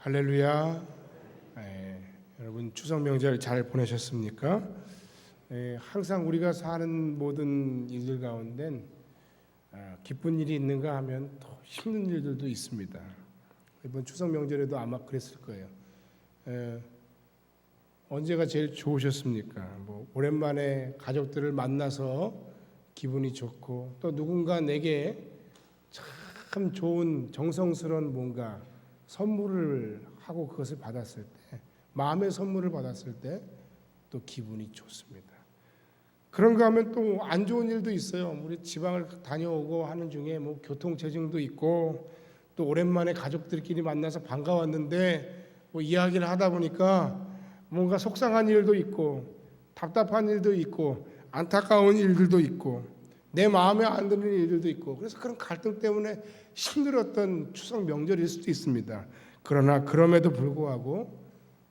할렐루야. 여러분 추석 명절 잘 보내셨습니까? 항상 우리가 사는 모든 일들 가운데 기쁜 일이 있는가 하면 또 힘든 일들도 있습니다. 이번 추석 명절에도 아마 그랬을 거예요. 언제가 제일 좋으셨습니까? 오랜만에 가족들을 만나서 기분이 좋고, 또 누군가 내게 참 좋은 정성스러운 뭔가 선물을 하고 그것을 받았을 때, 마음의 선물을 받았을 때 또 기분이 좋습니다. 그런가 하면 또 안 좋은 일도 있어요. 우리 지방을 다녀오고 하는 중에 교통체증도 있고, 또 오랜만에 가족들끼리 만나서 반가웠는데 이야기를 하다 보니까 뭔가 속상한 일도 있고, 답답한 일도 있고, 안타까운 일들도 있고, 내 마음에 안 드는 일들도 있고, 그래서 그런 갈등 때문에 힘들었던 추석 명절일 수도 있습니다. 그러나 그럼에도 불구하고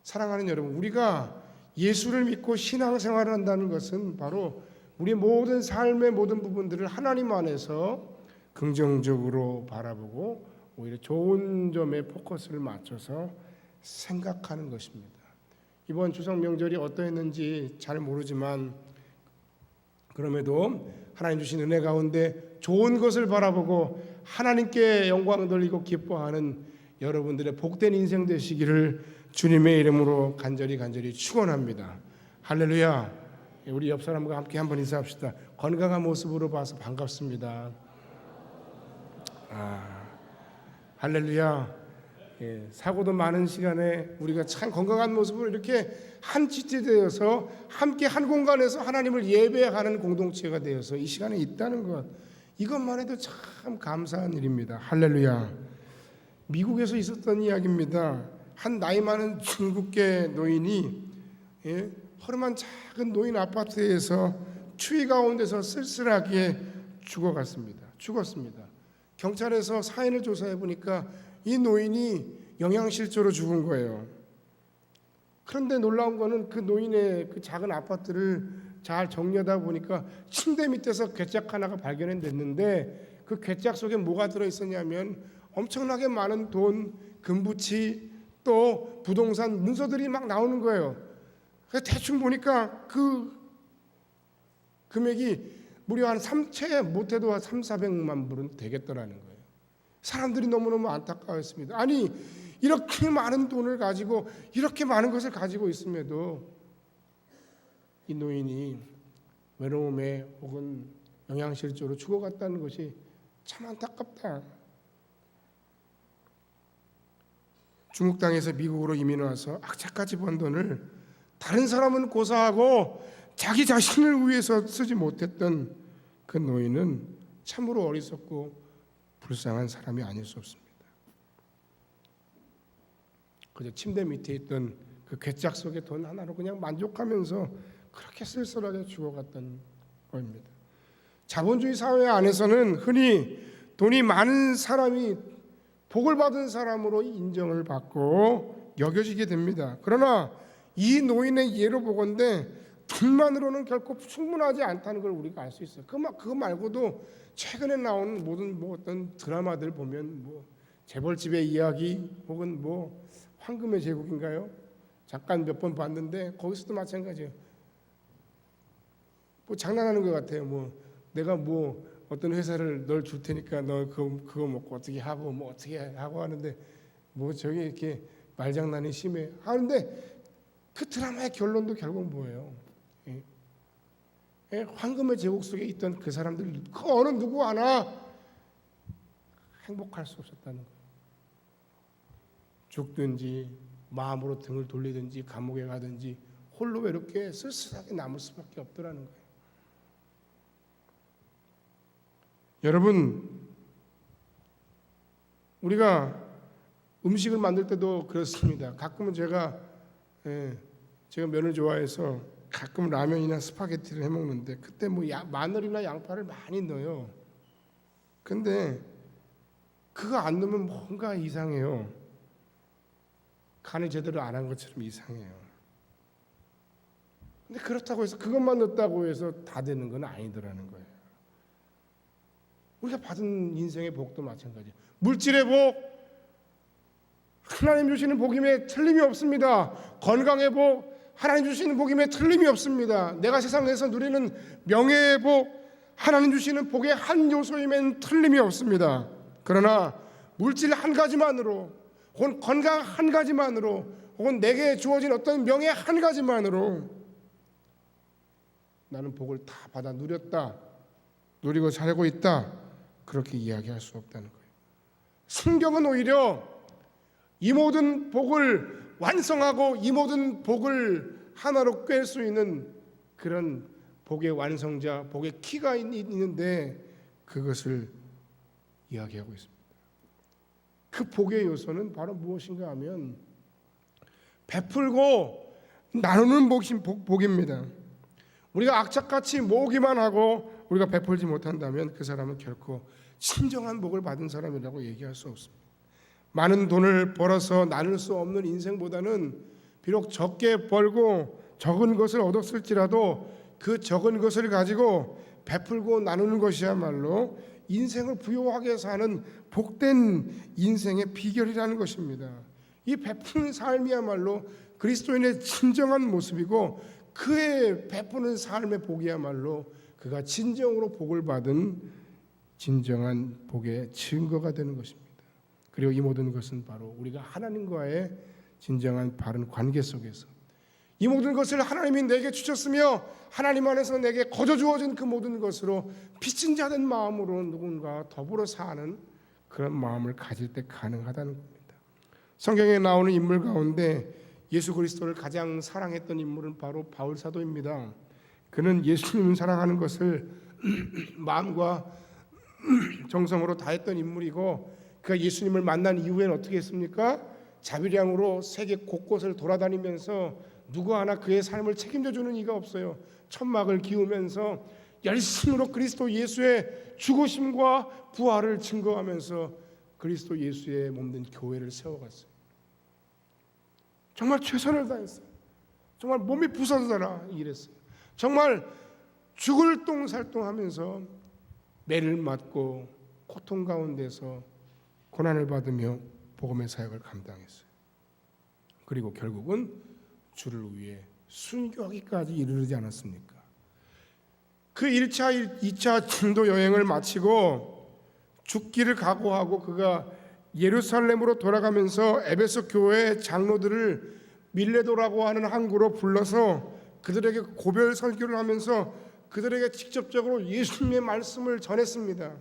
사랑하는 여러분, 우리가 예수를 믿고 신앙생활을 한다는 것은 바로 우리 모든 삶의 모든 부분들을 하나님 안에서 긍정적으로 바라보고 오히려 좋은 점에 포커스를 맞춰서 생각하는 것입니다. 이번 추석 명절이 어떠했는지 잘 모르지만 그럼에도 하나님 주신 은혜 가운데 좋은 것을 바라보고 하나님께 영광 돌리고 기뻐하는 여러분들의 복된 인생 되시기를 주님의 이름으로 간절히 축원합니다. 할렐루야. 우리 옆 사람과 함께 한번 인사합시다. 건강한 모습으로 봐서 반갑습니다. 할렐루야. 사고도 많은 시간에 우리가 참 건강한 모습으로 이렇게 한 지체 되어서 함께 한 공간에서 하나님을 예배하는 공동체가 되어서 이 시간에 있다는 것, 이것만 해도 참 감사한 일입니다. 할렐루야. 미국에서 있었던 이야기입니다. 한 나이 많은 중국계 노인이 허름한 작은 노인 아파트에서 추위 가운데서 쓸쓸하게 죽었습니다. 경찰에서 사인을 조사해 보니까 이 노인이 영양실조로 죽은 거예요. 그런데 놀라운 거는 그 노인의 그 작은 아파트를 잘 정리하다 보니까 침대 밑에서 괴짝 하나가 발견됐는데, 그 괴짝 속에 뭐가 들어있었냐면 엄청나게 많은 돈, 금부치, 또 부동산 문서들이 막 나오는 거예요. 그래서 대충 보니까 그 금액이 무려 한 채 못해도 한 300~400만 불은 되겠더라는 거예요. 사람들이 너무너무 안타까웠습니다. 아니, 이렇게 많은 돈을 가지고 이렇게 많은 것을 가지고 있음에도 이 노인이 외로움에 혹은 영양실조로 죽어갔다는 것이 참 안타깝다. 중국 땅에서 미국으로 이민 와서 악착같이 번 돈을 다른 사람은 고사하고 자기 자신을 위해서 쓰지 못했던 그 노인은 참으로 어리석고 불쌍한 사람이 아닐 수 없습니다. 그저 침대 밑에 있던 그 괴짝 속의 돈 하나로 그냥 만족하면서 그렇게 쓸쓸하게 죽어갔던 겁니다. 자본주의 사회 안에서는 흔히 돈이 많은 사람이 복을 받은 사람으로 인정을 받고 여겨지게 됩니다. 그러나 이 노인의 예로 보건대 돈만으로는 결코 충분하지 않다는 걸 우리가 알 수 있어요. 그거 말고도 최근에 나오는 모든 어떤 드라마들 보면 재벌집의 이야기 혹은 황금의 제국인가요? 잠깐 몇 번 봤는데 거기서도 마찬가지예요. 장난하는 것 같아요. 내가 어떤 회사를 널 줄 테니까 너 그거 먹고 어떻게 하고 어떻게 하고 하는데 저기 이렇게 말장난이 심해 하는데, 그 드라마의 결론도 결국 뭐예요? 황금의 제국 속에 있던 그 사람들 그 어느 누구 하나 행복할 수 없었다는 거예요. 죽든지 마음으로 등을 돌리든지 감옥에 가든지 홀로 외롭게 쓸쓸하게 남을 수밖에 없더라는 거예요. 여러분, 우리가 음식을 만들 때도 그렇습니다. 가끔은 제가 면을 좋아해서 가끔 라면이나 스파게티를 해 먹는데, 그때 마늘이나 양파를 많이 넣어요. 근데 그거 안 넣으면 뭔가 이상해요. 간을 제대로 안 한 것처럼 이상해요. 근데 그렇다고 해서 그것만 넣었다고 해서 다 되는 건 아니더라는 거예요. 우리가 받은 인생의 복도 마찬가지예요. 물질의 복, 하나님 주시는 복임에 틀림이 없습니다. 건강의 복, 하나님 주시는 복임에 틀림이 없습니다. 내가 세상에서 누리는 명예의 복, 하나님 주시는 복의 한 요소임엔 틀림이 없습니다. 그러나 물질 한 가지만으로, 혹은 건강 한 가지만으로, 혹은 내게 주어진 어떤 명예 한 가지만으로 나는 복을 다 받아 누렸다, 누리고 살고 있다, 그렇게 이야기할 수 없다는 거예요. 성경은 오히려 이 모든 복을 완성하고 이 모든 복을 하나로 꿰 수 있는 그런 복의 완성자, 복의 키가 있는데 그것을 이야기하고 있습니다. 그 복의 요소는 바로 무엇인가 하면 베풀고 나누는 복입니다. 우리가 악착같이 모으기만 하고 우리가 베풀지 못한다면 그 사람은 결코 진정한 복을 받은 사람이라고 얘기할 수 없습니다. 많은 돈을 벌어서 나눌 수 없는 인생보다는 비록 적게 벌고 적은 것을 얻었을지라도 그 적은 것을 가지고 베풀고 나누는 것이야말로 인생을 부유하게 사는 복된 인생의 비결이라는 것입니다. 이 베푸는 삶이야말로 그리스도인의 진정한 모습이고, 그의 베푸는 삶의 복이야말로 그가 진정으로 복을 받은 진정한 복의 증거가 되는 것입니다. 그리고 이 모든 것은 바로 우리가 하나님과의 진정한 바른 관계 속에서 이 모든 것을 하나님이 내게 주셨으며 하나님 안에서 내게 거저 주어진 그 모든 것으로 빚진 자된 마음으로 누군가 더불어 사는 그런 마음을 가질 때 가능하다는 겁니다. 성경에 나오는 인물 가운데 예수 그리스도를 가장 사랑했던 인물은 바로 바울 사도입니다. 그는 예수님을 사랑하는 것을 마음과 정성으로 다했던 인물이고, 그가 예수님을 만난 이후에는 어떻게 했습니까? 자비량으로 세계 곳곳을 돌아다니면서 누구 하나 그의 삶을 책임져 주는 이가 없어요. 천막을 기우면서 열심으로 그리스도 예수의 죽으심과 부활을 증거하면서 그리스도 예수의 몸된 교회를 세워갔어요. 정말 최선을 다했어요. 정말 몸이 부서져라 일했어요. 정말 죽을 똥살똥하면서 매를 맞고 고통 가운데서 고난을 받으며 복음의 사역을 감당했어요. 그리고 결국은 주를 위해 순교하기까지 이르지 않았습니까? 그 1차, 2차 전도 여행을 마치고 죽기를 각오하고 그가 예루살렘으로 돌아가면서 에베소 교회 장로들을 밀레도라고 하는 항구로 불러서 그들에게 고별 설교를 하면서 그들에게 직접적으로 예수님의 말씀을 전했습니다.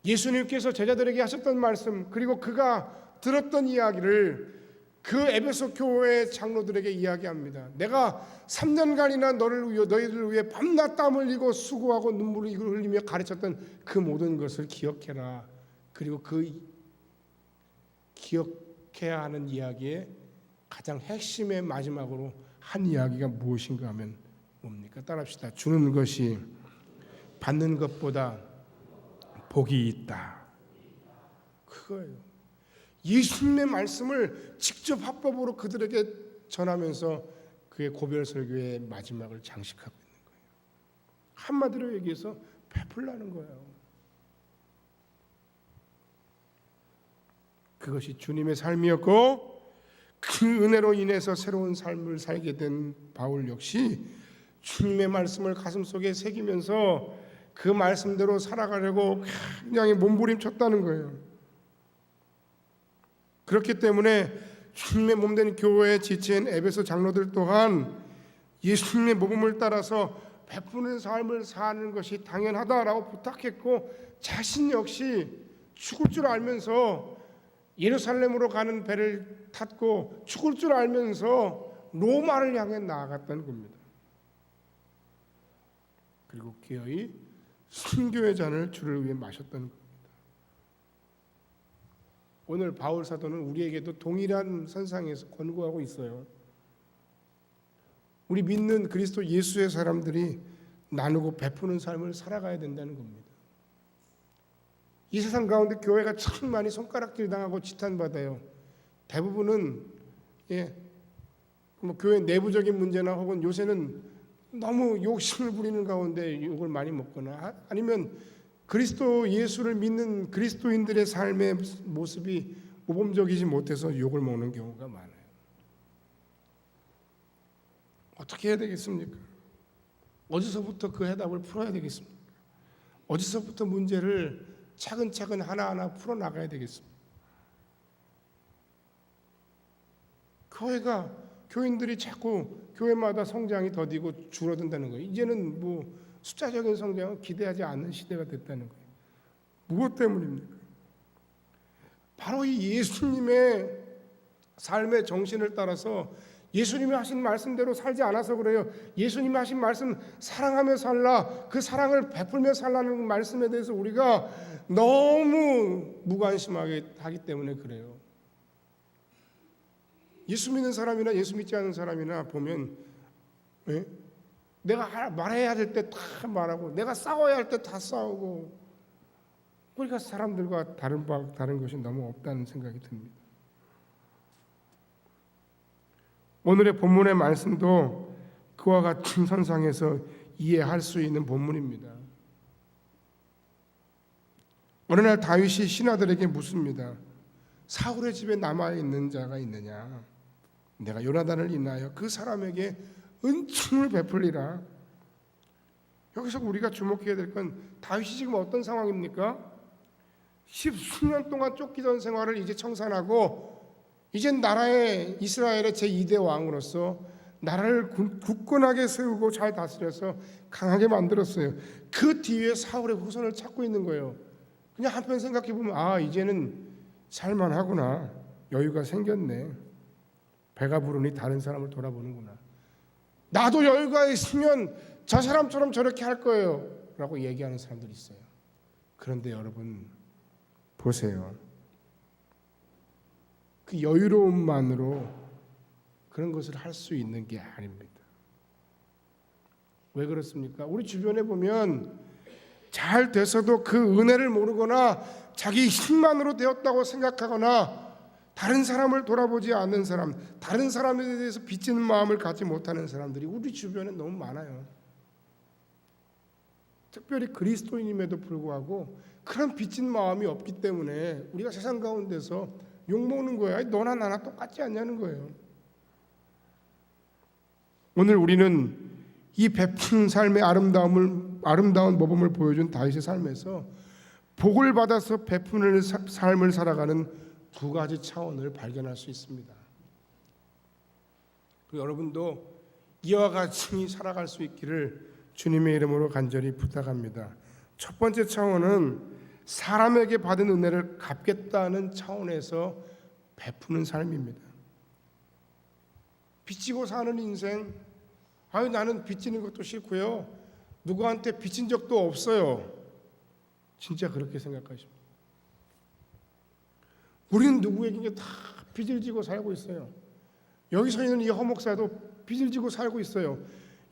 예수님께서 제자들에게 하셨던 말씀, 그리고 그가 들었던 이야기를 그 에베소 교회 장로들에게 이야기합니다. 내가 3년간이나 너희들을 위해 밤낮 땀 흘리고 수고하고 눈물을 흘리며 가르쳤던 그 모든 것을 기억해라. 그리고 그 기억해야 하는 이야기의 가장 핵심의 마지막으로 한 이야기가 무엇인가 하면 뭡니까? 따라합시다. 주는 것이 받는 것보다 복이 있다. 그거예요. 예수님의 말씀을 직접 합법으로 그들에게 전하면서 그의 고별 설교의 마지막을 장식하고 있는 거예요. 한마디로 얘기해서 베풀라는 거예요. 그것이 주님의 삶이었고, 그 은혜로 인해서 새로운 삶을 살게 된 바울 역시 주님의 말씀을 가슴속에 새기면서 그 말씀대로 살아가려고 굉장히 몸부림쳤다는 거예요. 그렇기 때문에 주님의 몸된 교회에 지친 에베소 장로들 또한 예수님의 모범을 따라서 베푸는 삶을 사는 것이 당연하다라고 부탁했고, 자신 역시 죽을 줄 알면서 예루살렘으로 가는 배를 탔고 죽을 줄 알면서 로마를 향해 나아갔다는 겁니다. 그리고 기어이 순교의 잔을 주를 위해 마셨다는 겁니다. 오늘 바울 사도는 우리에게도 동일한 선상에서 권고하고 있어요. 우리 믿는 그리스도 예수의 사람들이 나누고 베푸는 삶을 살아가야 된다는 겁니다. 이 세상 가운데 교회가 참 많이 손가락질 당하고 지탄받아요. 대부분은 뭐 교회 내부적인 문제나 혹은 요새는 너무 욕심을 부리는 가운데 욕을 많이 먹거나 아니면 그리스도 예수를 믿는 그리스도인들의 삶의 모습이 모범적이지 못해서 욕을 먹는 경우가 많아요. 어떻게 해야 되겠습니까? 어디서부터 그 해답을 풀어야 되겠습니까? 어디서부터 문제를 차근차근 하나하나 풀어나가야 되겠습니까? 교인들이 자꾸 교회마다 성장이 더디고 줄어든다는 거예요. 이제는 뭐 숫자적인 성장을 기대하지 않는 시대가 됐다는 거예요. 무엇 때문입니까? 바로 이 예수님의 삶의 정신을 따라서 예수님이 하신 말씀대로 살지 않아서 그래요. 예수님이 하신 말씀 사랑하며 살라, 그 사랑을 베풀며 살라는 말씀에 대해서 우리가 너무 무관심하게 하기 때문에 그래요. 예수 믿는 사람이나 예수 믿지 않는 사람이나 보면 내가 말해야 될 때 다 말하고 내가 싸워야 할 때 다 싸우고, 우리가 사람들과 다른 것이 너무 없다는 생각이 듭니다. 오늘의 본문의 말씀도 그와 같은 선상에서 이해할 수 있는 본문입니다. 어느 날 다윗이 신하들에게 묻습니다. 사울의 집에 남아있는 자가 있느냐? 내가 요나단을 인하여 그 사람에게 은총을 베풀리라. 여기서 우리가 주목해야 될 건 다윗이 지금 어떤 상황입니까? 10수년 동안 쫓기던 생활을 이제 청산하고 이젠 나라의 이스라엘의 제2대 왕으로서 나라를 굳건하게 세우고 잘 다스려서 강하게 만들었어요. 그 뒤에 사울의 후손을 찾고 있는 거예요. 그냥 한편 생각해 보면 이제는 살만하구나. 여유가 생겼네. 배가 부르니 다른 사람을 돌아보는구나. 나도 여유가 있으면 저 사람처럼 저렇게 할 거예요 라고 얘기하는 사람들이 있어요. 그런데 여러분 보세요. 그 여유로움만으로 그런 것을 할 수 있는 게 아닙니다. 왜 그렇습니까? 우리 주변에 보면 잘 돼서도 그 은혜를 모르거나 자기 힘만으로 되었다고 생각하거나 다른 사람을 돌아보지 않는 사람, 다른 사람에 대해서 빚지는 마음을 갖지 못하는 사람들이 우리 주변에 너무 많아요. 특별히 그리스도인임에도 불구하고 그런 빚진 마음이 없기 때문에 우리가 세상 가운데서 욕먹는 거야. 너나 나나 똑같지 않냐는 거예요. 오늘 우리는 이 베푼 삶의 아름다운 모범을 보여준 다윗의 삶에서 복을 받아서 베푸는 삶을 살아가는 두 가지 차원을 발견할 수 있습니다. 여러분도 이와 같이 살아갈 수 있기를 주님의 이름으로 간절히 부탁합니다. 첫 번째 차원은 사람에게 받은 은혜를 갚겠다는 차원에서 베푸는 삶입니다. 빚지고 사는 인생, 나는 빚지는 것도 싫고요. 누구한테 빚진 적도 없어요. 진짜 그렇게 생각하십니다. 우리는 누구에게 다 빚을 지고 살고 있어요. 여기서 있는 이 허목사도 빚을 지고 살고 있어요.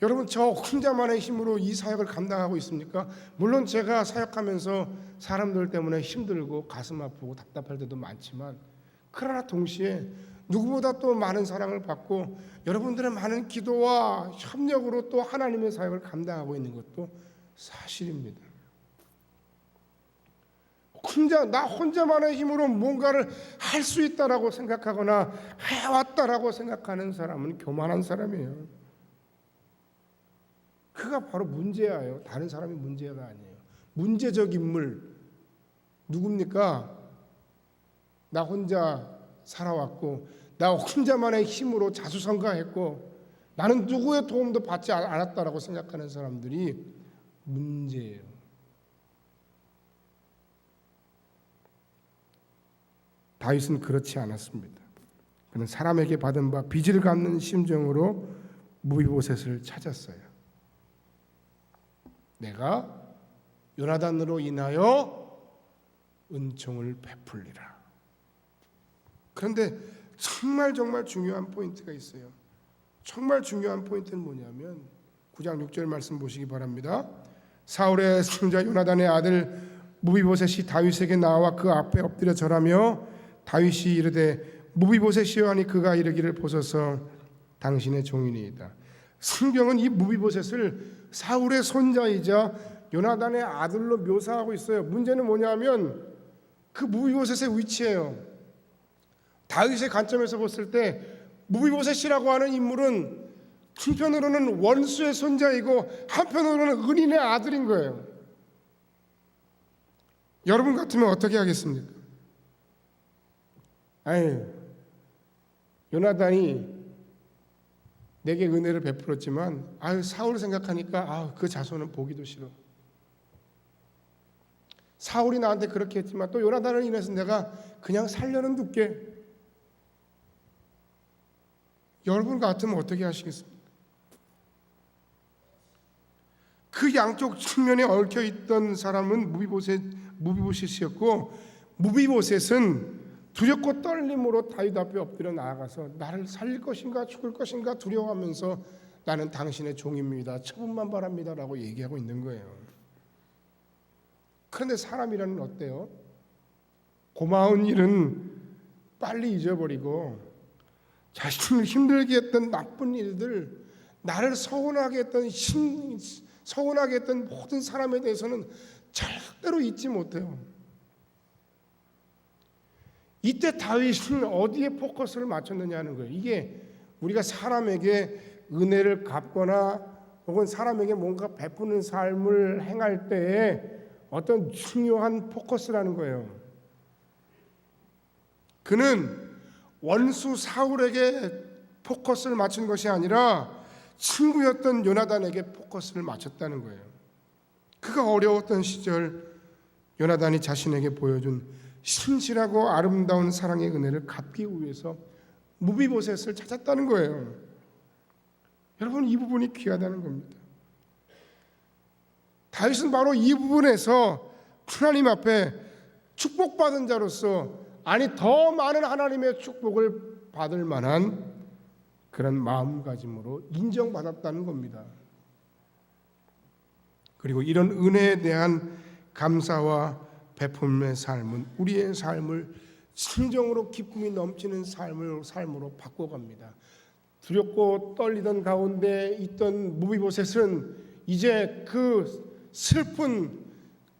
여러분, 저 혼자만의 힘으로 이 사역을 감당하고 있습니까? 물론 제가 사역하면서 사람들 때문에 힘들고 가슴 아프고 답답할 때도 많지만, 그러나 동시에 누구보다 또 많은 사랑을 받고 여러분들의 많은 기도와 협력으로 또 하나님의 사역을 감당하고 있는 것도 사실입니다. 나 혼자만의 힘으로 뭔가를 할 수 있다라고 생각하거나 해왔다라고 생각하는 사람은 교만한 사람이에요. 그가 바로 문제예요. 다른 사람이 문제가 아니에요. 문제적 인물 누굽니까? 나 혼자 살아왔고 나 혼자만의 힘으로 자수성가했고 나는 누구의 도움도 받지 않았다라고 생각하는 사람들이 문제예요. 다윗은 그렇지 않았습니다. 그는 사람에게 받은 바 빚을 갚는 심정으로 무비보셋을 찾았어요. 내가 요나단으로 인하여 은총을 베풀리라. 그런데 정말 중요한 포인트가 있어요. 정말 중요한 포인트는 뭐냐면 9장 6절 말씀 보시기 바랍니다. 사울의 손자 요나단의 아들 무비보셋이 다윗에게 나와 그 앞에 엎드려 절하며 다윗이 이르되 무비보셋이여 하니 그가 이르기를 보소서 당신의 종이니이다. 성경은 이 무비보셋을 사울의 손자이자 요나단의 아들로 묘사하고 있어요. 문제는 뭐냐면 그 무비보셋의 위치예요. 다윗의 관점에서 봤을 때 무비보셋이라고 하는 인물은 한편으로는 원수의 손자이고 한편으로는 은인의 아들인 거예요. 여러분 같으면 어떻게 하겠습니까? 아유, 요나단이 내게 은혜를 베풀었지만 사울 생각하니까 그 자손은 보기도 싫어. 사울이 나한테 그렇게 했지만 또 요나단을 인해서 내가 그냥 살려는 둘게. 여러분 같으면 어떻게 하시겠습니까? 그 양쪽 측면에 얽혀 있던 사람은 무비보셋이었고, 무비보셋은 두렵고 떨림으로 다윗 앞에 엎드려 나아가서 나를 살릴 것인가 죽을 것인가 두려워하면서 나는 당신의 종입니다, 처분만 바랍니다 라고 얘기하고 있는 거예요. 그런데 사람이라는 어때요? 고마운 일은 빨리 잊어버리고 자신을 힘들게 했던 나쁜 일들, 나를 서운하게 했던 모든 사람에 대해서는 절대로 잊지 못해요. 이때 다윗은 어디에 포커스를 맞췄느냐 하는 거예요. 이게 우리가 사람에게 은혜를 갚거나 혹은 사람에게 뭔가 베푸는 삶을 행할 때에 어떤 중요한 포커스라는 거예요. 그는 원수 사울에게 포커스를 맞춘 것이 아니라 친구였던 요나단에게 포커스를 맞췄다는 거예요. 그가 어려웠던 시절 요나단이 자신에게 보여준 신실하고 아름다운 사랑의 은혜를 갚기 위해서 무비보셋을 찾았다는 거예요. 여러분, 이 부분이 귀하다는 겁니다. 다윗은 바로 이 부분에서 하나님 앞에 축복받은 자로서, 더 많은 하나님의 축복을 받을 만한 그런 마음가짐으로 인정받았다는 겁니다. 그리고 이런 은혜에 대한 감사와 베품의 삶은 우리의 삶을 진정으로 기쁨이 넘치는 삶으로 바꿔갑니다. 두렵고 떨리던 가운데 있던 무비보셋은 이제 그 슬픈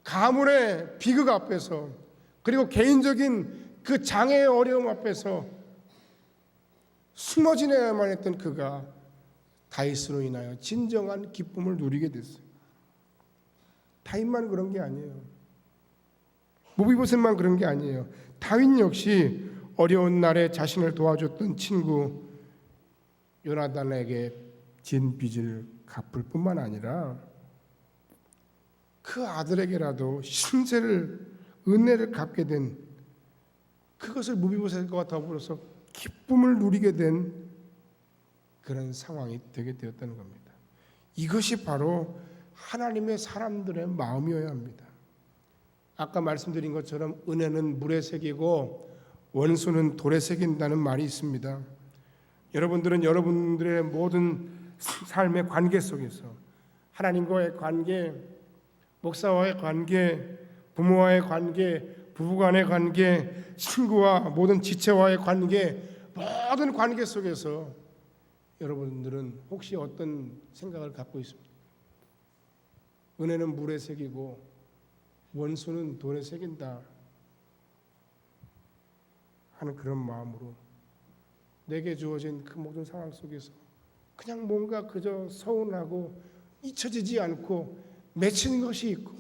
가문의 비극 앞에서, 그리고 개인적인 그 장애의 어려움 앞에서 숨어 지내야만 했던 그가 다윗으로 인하여 진정한 기쁨을 누리게 됐어요. 다윗만 그런 게 아니에요. 무비보셋만 그런 게 아니에요. 다윗 역시 어려운 날에 자신을 도와줬던 친구 요나단에게 진 빚을 갚을 뿐만 아니라 그 아들에게라도 은혜를 갚게 된, 그것을 무비보셋과 더불어서 기쁨을 누리게 된 그런 상황이 되게 되었다는 겁니다. 이것이 바로 하나님의 사람들의 마음이어야 합니다. 아까 말씀드린 것처럼 은혜는 물에 새기고 원수는 돌에 새긴다는 말이 있습니다. 여러분들은 여러분들의 모든 삶의 관계 속에서 하나님과의 관계, 목사와의 관계, 부모와의 관계, 부부간의 관계, 친구와 모든 지체와의 관계, 모든 관계 속에서 여러분들은 혹시 어떤 생각을 갖고 있습니까? 은혜는 물에 새기고 원수는 돌에 새긴다 하는 그런 마음으로 내게 주어진 그 모든 상황 속에서 그냥 뭔가 그저 서운하고 잊혀지지 않고 맺힌 것이 있고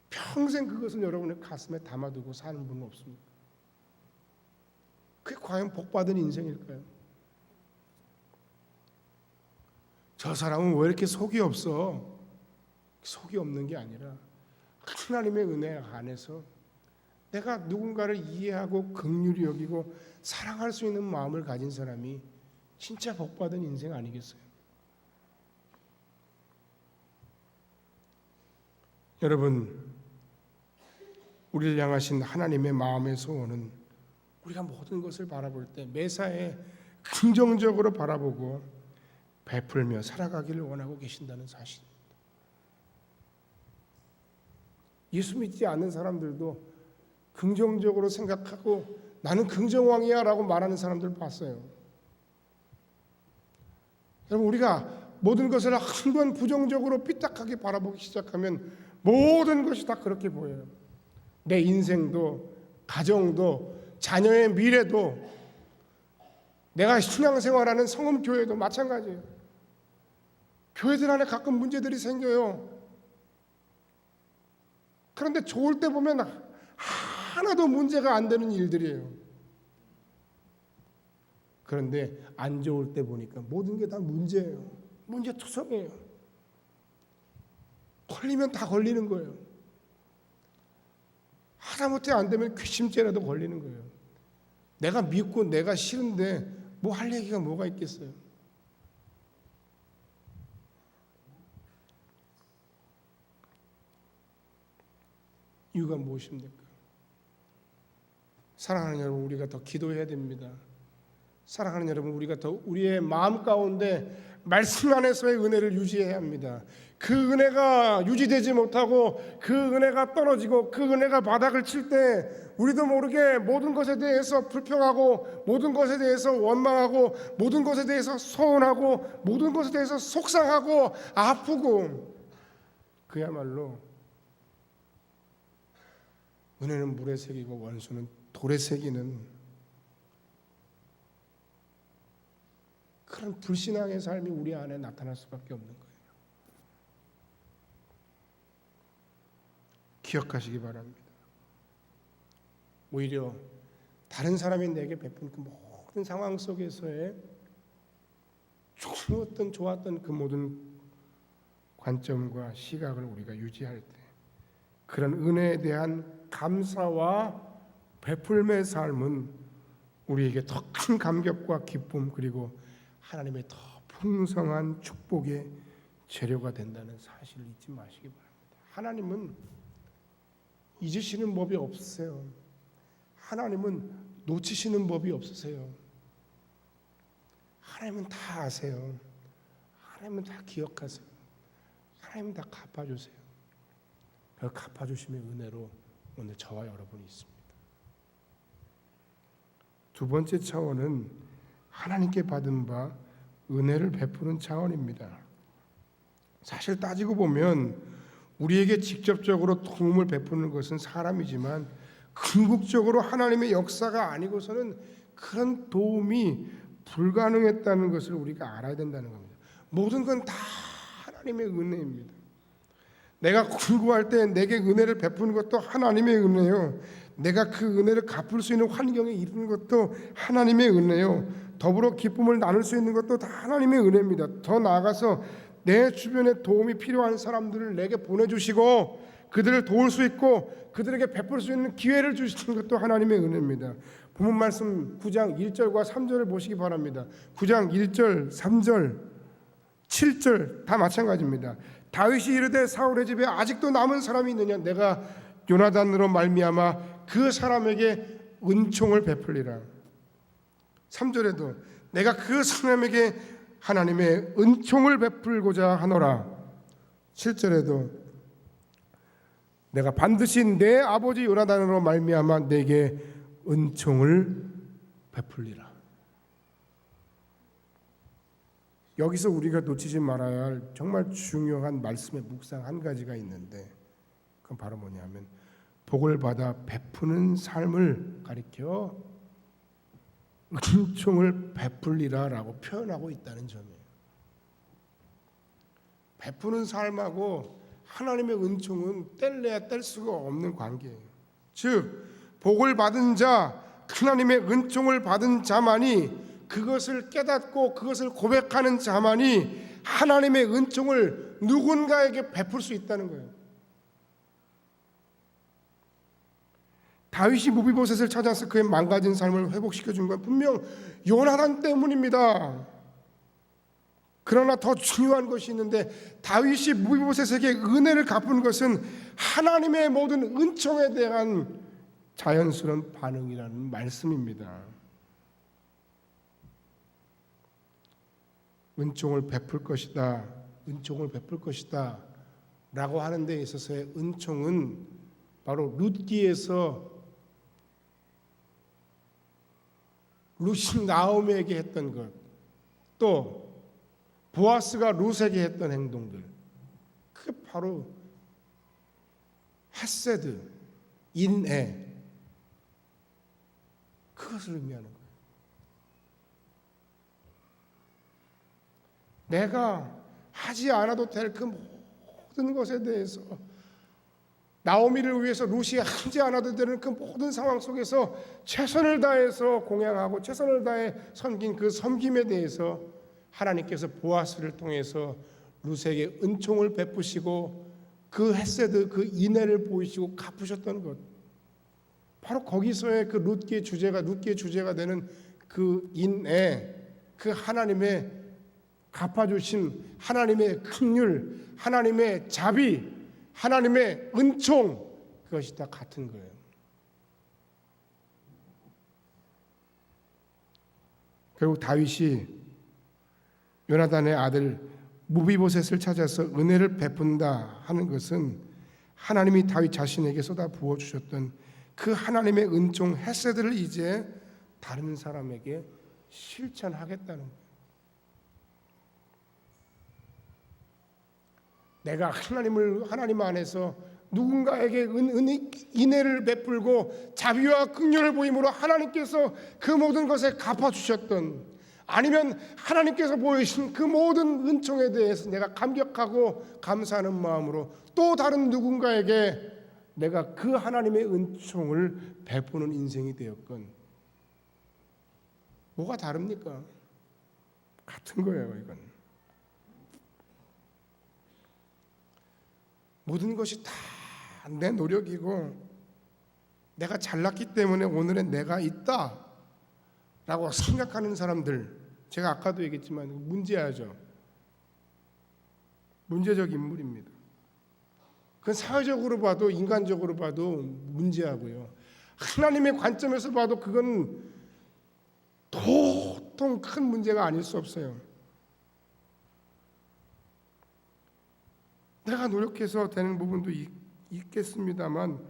평생 그것을 여러분의 가슴에 담아두고 사는 분은 없습니까? 그게 과연 복받은 인생일까요? 저 사람은 왜 이렇게 속이 없어? 속이 없는 게 아니라 하나님의 은혜 안에서 내가 누군가를 이해하고 긍휼히 여기고 사랑할 수 있는 마음을 가진 사람이 진짜 복받은 인생 아니겠어요? 여러분, 우리를 향하신 하나님의 마음의 소원은 우리가 모든 것을 바라볼 때 매사에 긍정적으로 바라보고 베풀며 살아가기를 원하고 계신다는 사실입니다. 예수 믿지 않는 사람들도 긍정적으로 생각하고 나는 긍정왕이야 라고 말하는 사람들 봤어요. 여러분, 우리가 모든 것을 한 번 부정적으로 삐딱하게 바라보기 시작하면 모든 것이 다 그렇게 보여요. 내 인생도 가정도 자녀의 미래도, 내가 신앙생활하는 성음교회도 마찬가지예요. 교회들 안에 가끔 문제들이 생겨요. 그런데 좋을 때 보면 하나도 문제가 안 되는 일들이에요. 그런데 안 좋을 때 보니까 모든 게 다 문제예요. 문제투성이에요. 걸리면 다 걸리는 거예요. 하다못해 안 되면 괘씸죄라도 걸리는 거예요. 내가 믿고 내가 싫은데 뭐 할 얘기가 뭐가 있겠어요. 이유가 무엇입니까? 사랑하는 여러분, 우리가 더 기도해야 됩니다. 사랑하는 여러분, 우리가 더 우리의 마음 가운데 말씀 안에서의 은혜를 유지해야 합니다. 그 은혜가 유지되지 못하고 그 은혜가 떨어지고 그 은혜가 바닥을 칠 때 우리도 모르게 모든 것에 대해서 불평하고 모든 것에 대해서 원망하고 모든 것에 대해서 서운하고 모든 것에 대해서 속상하고 아프고, 그야말로 은혜는 물에 새기고 원수는 돌에 새기는 그런 불신앙의 삶이 우리 안에 나타날 수밖에 없는 거예요. 기억하시기 바랍니다. 오히려 다른 사람이 내게 베푼 그 모든 상황 속에서의 좋았던 그 모든 관점과 시각을 우리가 유지할 때 그런 은혜에 대한 감사와 베풀매의 삶은 우리에게 더 큰 감격과 기쁨, 그리고 하나님의 더 풍성한 축복의 재료가 된다는 사실을 잊지 마시기 바랍니다. 하나님은 잊으시는 법이 없으세요. 하나님은 놓치시는 법이 없으세요. 하나님은 다 아세요. 하나님은 다 기억하세요. 하나님은 다 갚아주세요. 그 갚아주심의 은혜로 오늘 저와 여러분이 있습니다. 두 번째 차원은 하나님께 받은 바 은혜를 베푸는 차원입니다. 사실 따지고 보면 우리에게 직접적으로 도움을 베푸는 것은 사람이지만 궁극적으로 하나님의 역사가 아니고서는 그런 도움이 불가능했다는 것을 우리가 알아야 된다는 겁니다. 모든 건 다 하나님의 은혜입니다. 내가 궁구할 때 내게 은혜를 베푸는 것도 하나님의 은혜요. 내가 그 은혜를 갚을 수 있는 환경에 이르는 것도 하나님의 은혜요. 더불어 기쁨을 나눌 수 있는 것도 다 하나님의 은혜입니다. 더 나아가서 내 주변에 도움이 필요한 사람들을 내게 보내주시고 그들을 도울 수 있고 그들에게 베풀 수 있는 기회를 주시는 것도 하나님의 은혜입니다. 본문 말씀 9장 1절과 3절을 보시기 바랍니다. 9장 1절, 3절, 7절 다 마찬가지입니다. 다윗이 이르되 사울의 집에 아직도 남은 사람이 있느냐? 내가 요나단으로 말미암아 그 사람에게 은총을 베풀리라. 3절에도 내가 그 사람에게 하나님의 은총을 베풀고자 하노라. 7절에도 내가 반드시 내 아버지 요나단으로 말미암아 내게 은총을 베풀리라. 여기서 우리가 놓치지 말아야 할 정말 중요한 말씀의 묵상 한 가지가 있는데, 그건 바로 뭐냐면 복을 받아 베푸는 삶을 가리켜 은총을 베풀리라라고 표현하고 있다는 점이에요. 베푸는 삶하고 하나님의 은총은 뗄래야 뗄 수가 없는 관계예요. 즉 복을 받은 자, 하나님의 은총을 받은 자만이, 그것을 깨닫고 그것을 고백하는 자만이 하나님의 은총을 누군가에게 베풀 수 있다는 거예요. 다윗이 무비보셋을 찾아서 그의 망가진 삶을 회복시켜준 건 분명 요나단 때문입니다. 그러나 더 중요한 것이 있는데, 다윗이 무비보셋에게 은혜를 갚은 것은 하나님의 모든 은총에 대한 자연스러운 반응이라는 말씀입니다. 은총을 베풀 것이다, 은총을 베풀 것이다 라고 하는 데 있어서의 은총은 바로 룻기에서 룻이 나오미에게 했던 것, 또 보아스가 룻에게 했던 행동들, 그게 바로 헤세드, 인애, 그것을 의미하는 거예요. 내가 하지 않아도 될 그 모든 것에 대해서, 나오미를 위해서 루시 하지 않아도 되는 그 모든 상황 속에서 최선을 다해서 공양하고 최선을 다해 섬긴 그 섬김에 대해서 하나님께서 보아스를 통해서 루시에게 은총을 베푸시고 그 헤세드, 그 인애를 보이시고 갚으셨던 것, 바로 거기서의 그 룻기의 주제가 되는 그 인애, 그 하나님의 갚아주신 하나님의 긍휼, 하나님의 자비, 하나님의 은총, 그것이 다 같은 거예요. 결국 다윗이 요나단의 아들 무비보셋을 찾아서 은혜를 베푼다 하는 것은 하나님이 다윗 자신에게 쏟아 부어 주셨던 그 하나님의 은총 헤세드를 이제 다른 사람에게 실천하겠다는 거예요. 내가 하나님 안에서 누군가에게 인애를 베풀고 자비와 긍휼을 보임으로 하나님께서 그 모든 것에 갚아주셨던, 아니면 하나님께서 보이신 그 모든 은총에 대해서 내가 감격하고 감사하는 마음으로 또 다른 누군가에게 내가 그 하나님의 은총을 베푸는 인생이 되었건 뭐가 다릅니까? 같은 거예요. 이건 모든 것이 다 내 노력이고 내가 잘났기 때문에 오늘의 내가 있다 라고 생각하는 사람들, 제가 아까도 얘기했지만 문제하죠. 문제적 인물입니다. 그건 사회적으로 봐도 인간적으로 봐도 문제하고요. 하나님의 관점에서 봐도 그건 도통 큰 문제가 아닐 수 없어요. 내가 노력해서 되는 부분도 있겠습니다만,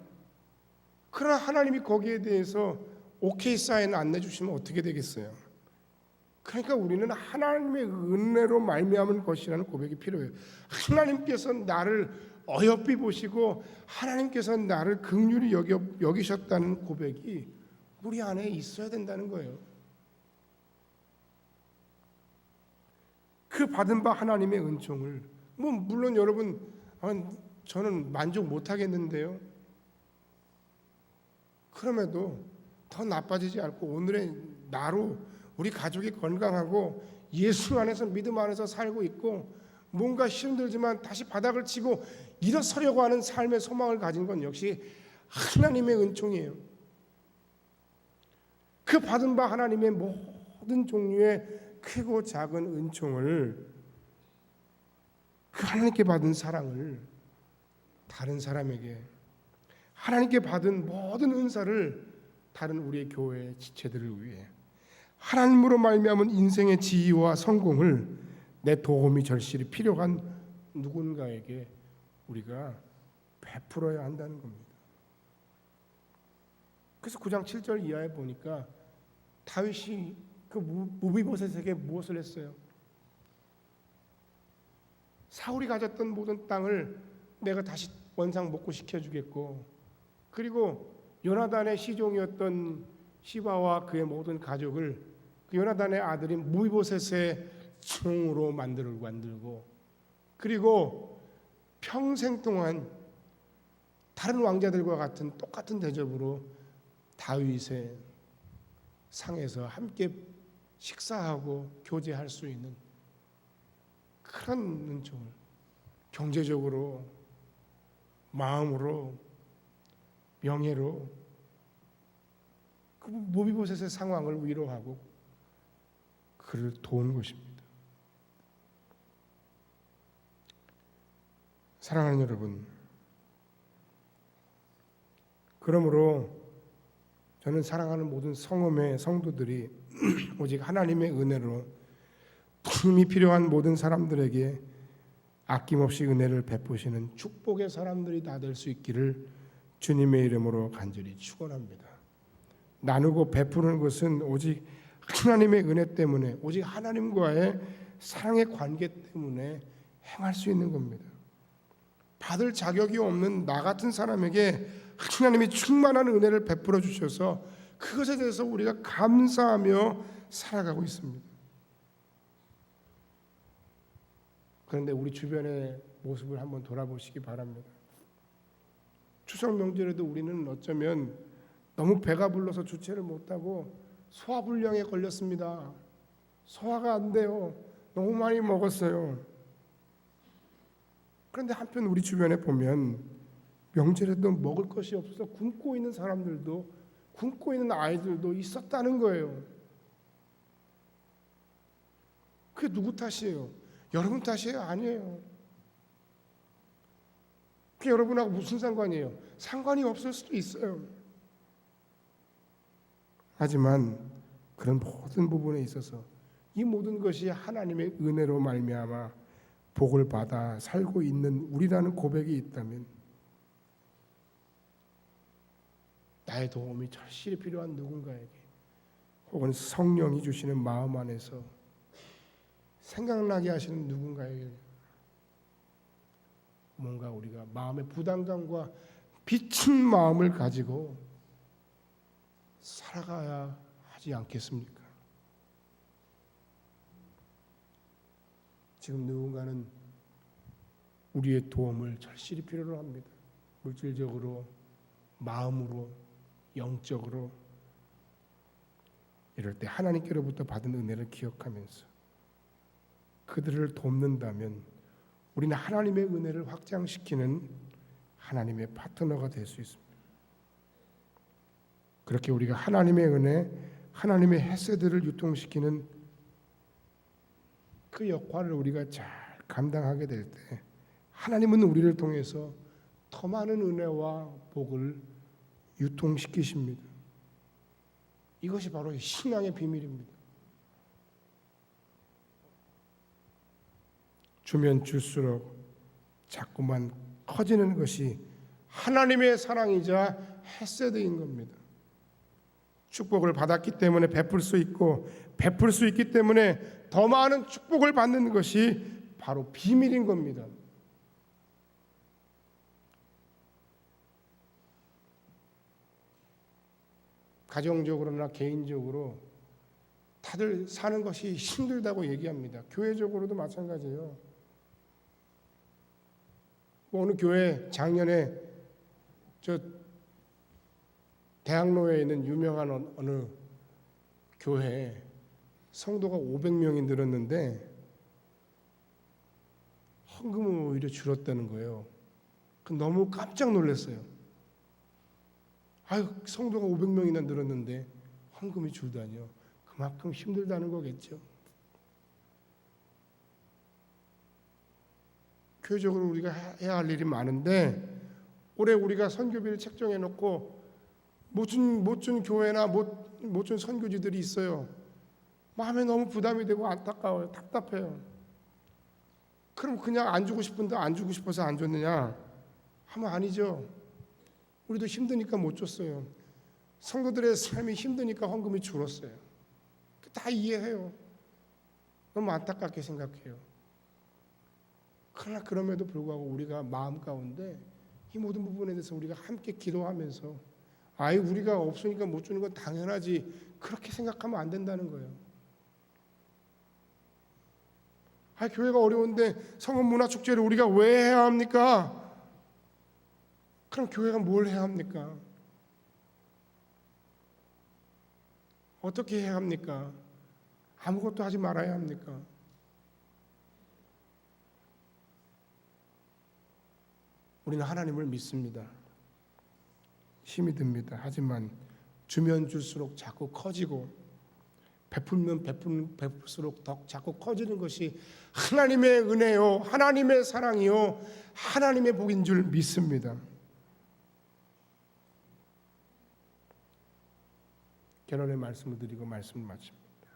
그러나 하나님이 거기에 대해서 오케이 사인 안 내주시면 어떻게 되겠어요? 그러니까 우리는 하나님의 은혜로 말미암은 것이라는 고백이 필요해요. 하나님께서 나를 어여삐 보시고 하나님께서 나를 긍휼히 여기셨다는 고백이 우리 안에 있어야 된다는 거예요. 그 받은 바 하나님의 은총을, 물론 여러분, 저는 만족 못하겠는데요. 그럼에도 더 나빠지지 않고 오늘의 나로 우리 가족이 건강하고 예수 안에서 믿음 안에서 살고 있고 뭔가 힘들지만 다시 바닥을 치고 일어서려고 하는 삶의 소망을 가진 건 역시 하나님의 은총이에요. 그 받은 바 하나님의 모든 종류의 크고 작은 은총을, 그 하나님께 받은 사랑을 다른 사람에게, 하나님께 받은 모든 은사를 다른 우리의 교회의 지체들을 위해, 하나님으로 말미암은 인생의 지위와 성공을 내 도움이 절실히 필요한 누군가에게 우리가 베풀어야 한다는 겁니다. 그래서 9장 7절 이하에 보니까 다윗이 그 무비보셋에게 무엇을 했어요? 사울이 가졌던 모든 땅을 내가 다시 원상 복구시켜주겠고, 그리고 요나단의 시종이었던 시바와 그의 모든 가족을 그 요나단의 아들인 무비보셋의 종으로 만들고, 그리고 평생 동안 다른 왕자들과 같은 똑같은 대접으로 다윗의 상에서 함께 식사하고 교제할 수 있는 그런 은총을 경제적으로, 마음으로, 명예로 그 무비보셋의 상황을 위로하고 그를 도운 것입니다. 사랑하는 여러분, 그러므로 저는 사랑하는 모든 성음의 성도들이 오직 하나님의 은혜로 힘이 필요한 모든 사람들에게 아낌없이 은혜를 베푸시는 축복의 사람들이 다 될 수 있기를 주님의 이름으로 간절히 축원합니다. 나누고 베푸는 것은 오직 하나님의 은혜 때문에, 오직 하나님과의 사랑의 관계 때문에 행할 수 있는 겁니다. 받을 자격이 없는 나 같은 사람에게 하나님이 충만한 은혜를 베풀어 주셔서 그것에 대해서 우리가 감사하며 살아가고 있습니다. 그런데 우리 주변의 모습을 한번 돌아보시기 바랍니다. 추석 명절에도 우리는 어쩌면 너무 배가 불러서 주체를 못하고 소화불량에 걸렸습니다. 소화가 안 돼요. 너무 많이 먹었어요. 그런데 한편 우리 주변에 보면 명절에도 먹을 것이 없어서 굶고 있는 사람들도, 굶고 있는 아이들도 있었다는 거예요. 그게 누구 탓이에요? 여러분 탓이에요? 아니에요. 그게 여러분하고 무슨 상관이에요? 상관이 없을 수도 있어요. 하지만 그런 모든 부분에 있어서 이 모든 것이 하나님의 은혜로 말미암아 복을 받아 살고 있는 우리라는 고백이 있다면, 나의 도움이 절실히 필요한 누군가에게, 혹은 성령이 주시는 마음 안에서 생각나게 하시는 누군가에게 뭔가 우리가 마음의 부담감과 비친 마음을 가지고 살아가야 하지 않겠습니까? 지금 누군가는 우리의 도움을 절실히 필요로 합니다. 물질적으로, 마음으로, 영적으로. 이럴 때 하나님께로부터 받은 은혜를 기억하면서 그들을 돕는다면 우리는 하나님의 은혜를 확장시키는 하나님의 파트너가 될 수 있습니다. 그렇게 우리가 하나님의 은혜, 하나님의 헤세드를 유통시키는 그 역할을 우리가 잘 감당하게 될 때 하나님은 우리를 통해서 더 많은 은혜와 복을 유통시키십니다. 이것이 바로 신앙의 비밀입니다. 주면 줄수록 자꾸만 커지는 것이 하나님의 사랑이자 헤세드인 겁니다. 축복을 받았기 때문에 베풀 수 있고, 베풀 수 있기 때문에 더 많은 축복을 받는 것이 바로 비밀인 겁니다. 가정적으로나 개인적으로 다들 사는 것이 힘들다고 얘기합니다. 교회적으로도 마찬가지예요. 어느 교회 작년에 저 대학로에 있는 유명한 어느 교회에 성도가 500명이 늘었는데 헌금은 오히려 줄었다는 거예요. 너무 깜짝 놀랐어요. 아유, 성도가 500명이나 늘었는데 헌금이 줄다니요. 그만큼 힘들다는 거겠죠. 교회적으로 우리가 해야 할 일이 많은데, 올해 우리가 선교비를 책정해 놓고 못 준 교회나 못 준 선교지들이 있어요. 마음에 너무 부담이 되고 안타까워요. 답답해요. 그럼 그냥 안 주고 싶은데 안 주고 싶어서 안 줬느냐 하면 아니죠. 우리도 힘드니까 못 줬어요. 성도들의 삶이 힘드니까 헌금이 줄었어요. 다 이해해요. 너무 안타깝게 생각해요. 그러나 그럼에도 불구하고 우리가 마음 가운데 이 모든 부분에 대해서 우리가 함께 기도하면서, 아이 우리가 없으니까 못 주는 건 당연하지, 그렇게 생각하면 안 된다는 거예요. 교회가 어려운데 성은 문화축제를 우리가 왜 해야 합니까? 그럼 교회가 뭘 해야 합니까? 어떻게 해야 합니까? 아무것도 하지 말아야 합니까? 우리는 하나님을 믿습니다. 힘이 듭니다. 하지만 주면 줄수록 자꾸 커지고, 베풀면 베풀수록 더 자꾸 커지는 것이 하나님의 은혜요, 하나님의 사랑이요, 하나님의 복인 줄 믿습니다. 결론의 말씀을 드리고 말씀을 마칩니다.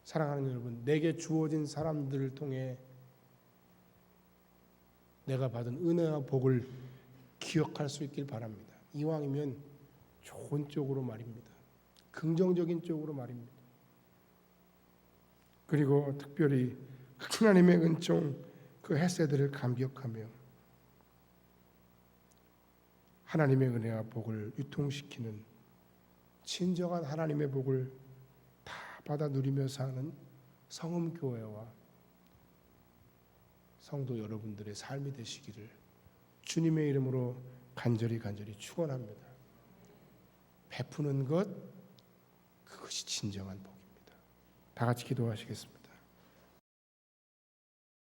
사랑하는 여러분, 내게 주어진 사람들을 통해 내가 받은 은혜와 복을 기억할 수 있길 바랍니다. 이왕이면 좋은 쪽으로 말입니다. 긍정적인 쪽으로 말입니다. 그리고 특별히 하나님의 은총, 그 헤세드를 감격하며 하나님의 은혜와 복을 유통시키는 진정한 하나님의 복을 다 받아 누리며 사는 성음교회와 성도 여러분들의 삶이 되시기를 주님의 이름으로 간절히 축원합니다. 베푸는 것, 그것이 진정한 복입니다. 다 같이 기도하시겠습니다.